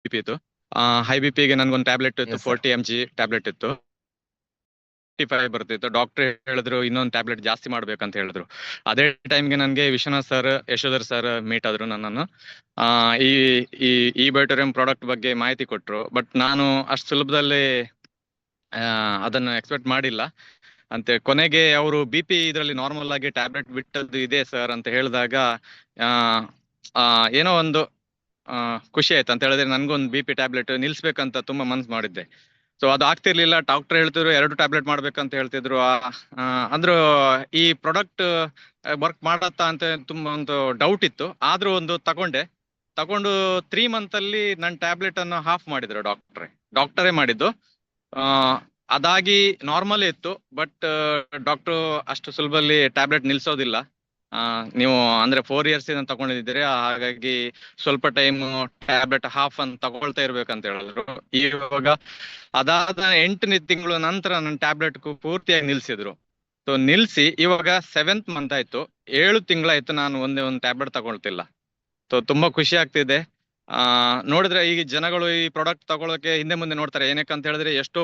B P ಇತ್ತು. High B ಪಿಗೆ ನನ್ಗೊಂದು ಟ್ಯಾಬ್ಲೆಟ್ ಇತ್ತು, Yes, sir. 40 mg ಟ್ಯಾಬ್ಲೆಟ್ ಇತ್ತು. 55 ಬರ್ತಿತ್ತು. ಡಾಕ್ಟರ್ ಹೇಳಿದ್ರು ಇನ್ನೊಂದು ಟ್ಯಾಬ್ಲೆಟ್ ಜಾಸ್ತಿ ಮಾಡ್ಬೇಕಂತ ಹೇಳಿದ್ರು. ಅದೇ ಟೈಮ್ಗೆ ನನ್ಗೆ Vishwanath sir, Yashodhar sir meet ಆದ್ರು ನನ್ನನ್ನು. ಆ ಈ ಈ ಈ ಬಯೋಟೋರಿಯಂ ಪ್ರಾಡಕ್ಟ್ ಬಗ್ಗೆ ಮಾಹಿತಿ ಕೊಟ್ರು. ಬಟ್ ನಾನು ಅಷ್ಟು ಸುಲಭದಲ್ಲಿ ಅದನ್ನು ಎಕ್ಸ್ಪೆಕ್ಟ್ ಮಾಡಿಲ್ಲ. ಅಂತೆ ಕೊನೆಗೆ ಅವರು ಬಿ ಪಿ ಇದರಲ್ಲಿ ನಾರ್ಮಲ್ ಆಗಿ ಟ್ಯಾಬ್ಲೆಟ್ ಬಿಟ್ಟದ್ದು ಇದೆ ಸರ್ ಅಂತ ಹೇಳಿದಾಗ ಏನೋ ಒಂದು ಖುಷಿ ಆಯ್ತು. ಅಂತ ಹೇಳಿದ್ರೆ ನನ್ಗೊಂದು ಬಿ ಪಿ ಟ್ಯಾಬ್ಲೆಟ್ ನಿಲ್ಸ್ಬೇಕಂತ ತುಂಬಾ ಮನ್ಸು ಮಾಡಿದ್ದೆ. ಸೊ ಅದು ಆಗ್ತಿರ್ಲಿಲ್ಲ. ಡಾಕ್ಟರ್ ಹೇಳ್ತಿದ್ರು 2 ಟ್ಯಾಬ್ಲೆಟ್ ಮಾಡ್ಬೇಕಂತ ಹೇಳ್ತಿದ್ರು. ಅಂದ್ರು ಈ ಪ್ರಾಡಕ್ಟ್ ವರ್ಕ್ ಮಾಡತ್ತಾ ಅಂತ ತುಂಬಾ ಒಂದು ಡೌಟ್ ಇತ್ತು. ಆದ್ರೂ ಒಂದು ತಗೊಂಡು 3 month ಅಲ್ಲಿ ನನ್ನ ಟ್ಯಾಬ್ಲೆಟ್ ಅನ್ನು ಹಾಫ್ ಮಾಡಿದ್ರು ಡಾಕ್ಟರೇ ಮಾಡಿದ್ದು. ಅದಾಗಿ ನಾರ್ಮಲ್ ಇತ್ತು. ಬಟ್ ಡಾಕ್ಟರ್ ಅಷ್ಟು ಸುಲಭದಲ್ಲಿ ಟ್ಯಾಬ್ಲೆಟ್ ನಿಲ್ಸೋದಿಲ್ಲ. ನೀವು ಅಂದ್ರೆ 4 years ಇಂದ ತಗೊಂಡಿದ್ದೀರಿ, ಹಾಗಾಗಿ ಸ್ವಲ್ಪ ಟೈಮ್ ಟ್ಯಾಬ್ಲೆಟ್ ಹಾಫ್ ಅಂತ ತಗೊಳ್ತಾ ಇರ್ಬೇಕಂತ ಹೇಳಿದ್ರು. ಇವಾಗ ಅದಾದ 8ನೇ ತಿಂಗಳು ನಂತರ ನನ್ನ ಟ್ಯಾಬ್ಲೆಟ್ ಪೂರ್ತಿಯಾಗಿ ನಿಲ್ಸಿದ್ರು. ಸೊ ನಿಲ್ಸಿ ಇವಾಗ 7th month ಆಯ್ತು, 7 ತಿಂಗಳಾಯ್ತು ನಾನು ಒಂದೇ ಒಂದು ಟ್ಯಾಬ್ಲೆಟ್ ತಗೊಳ್ತಿಲ್ಲ. ಸೊ ತುಂಬಾ ಖುಷಿ ಆಗ್ತಿದೆ. ನೋಡಿದ್ರೆ ಈಗ ಜನಗಳು ಈ ಪ್ರಾಡಕ್ಟ್ ತಗೊಳಕ್ಕೆ ಹಿಂದೆ ಮುಂದೆ ನೋಡ್ತಾರೆ. ಏನಕ್ಕೆ ಅಂತ ಹೇಳಿದ್ರೆ ಎಷ್ಟೋ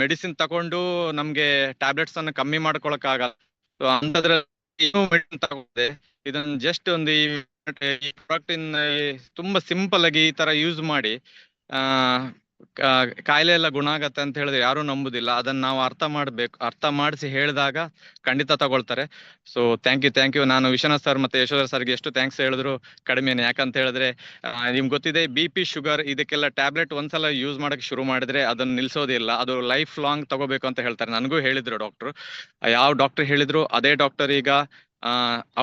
ಮೆಡಿಸಿನ್ ತಗೊಂಡು ನಮ್ಗೆ ಟ್ಯಾಬ್ಲೆಟ್ಸ್ ಅನ್ನು ಕಮ್ಮಿ ಮಾಡ್ಕೊಳಕ್ ಆಗಲ್ಲ. ಸೊ ಅಂತದ್ರ ಮೆಡಿಸಿನ್ ತಗೊಂಡೆ, ಇದನ್ನ ಜಸ್ಟ್ ಒಂದು ಈ ಪ್ರಾಡಕ್ಟ್ ತುಂಬಾ ಸಿಂಪಲ್ ಆಗಿ ಈ ತರ ಯೂಸ್ ಮಾಡಿ ಕಾಯಿಲೆ ಎಲ್ಲ ಗುಣ ಆಗತ್ತೆ ಅಂತ ಹೇಳಿದ್ರೆ ಯಾರು ನಂಬುದಿಲ್ಲ. ಅದನ್ನ ನಾವು ಅರ್ಥ ಮಾಡಿಸಿ ಹೇಳಿದಾಗ ಖಂಡಿತ ತಗೊಳ್ತಾರೆ. So thank you. ನಾನು ವಿಶ್ವನಾಥ್ ಸರ್ ಮತ್ತೆ ಯಶೋಧರ್ ಸರ್ಗೆ ಎಷ್ಟು ಥ್ಯಾಂಕ್ಸ್ ಹೇಳಿದ್ರು ಕಡಿಮೆನೆ. ಯಾಕಂತ ಹೇಳಿದ್ರೆ ನಿಮ್ಗೆ ಗೊತ್ತಿದೆ, ಬಿ ಪಿ ಶುಗರ್ ಇದಕ್ಕೆಲ್ಲ ಟ್ಯಾಬ್ಲೆಟ್ ಒಂದ್ಸಲ ಯೂಸ್ ಮಾಡಕ್ಕೆ ಶುರು ಮಾಡಿದ್ರೆ ಅದನ್ನ ನಿಲ್ಸೋದಿಲ್ಲ. ಅದು ಲೈಫ್ ಲಾಂಗ್ ತಗೋಬೇಕು ಅಂತ ಹೇಳ್ತಾರೆ. ನನಗೂ ಹೇಳಿದ್ರು ಡಾಕ್ಟರ್. ಯಾವ ಡಾಕ್ಟರ್ ಹೇಳಿದ್ರು ಅದೇ ಡಾಕ್ಟರ್ ಈಗ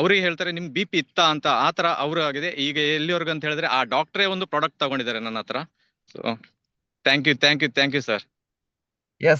ಅವ್ರಿಗೆ ಹೇಳ್ತಾರೆ ನಿಮ್ ಬಿ ಪಿ ಇತ್ತಾ ಅಂತ. ಆತರ ಅವ್ರು ಆಗಿದೆ ಈಗ ಎಲ್ಲಿವರೆಗೂ ಅಂತ ಹೇಳಿದ್ರೆ ಆ ಡಾಕ್ಟ್ರೇ ಒಂದು ಪ್ರಾಡಕ್ಟ್ ತಗೊಂಡಿದ್ದಾರೆ ನನ್ನ ಹತ್ರ. So thank you sir. Yes.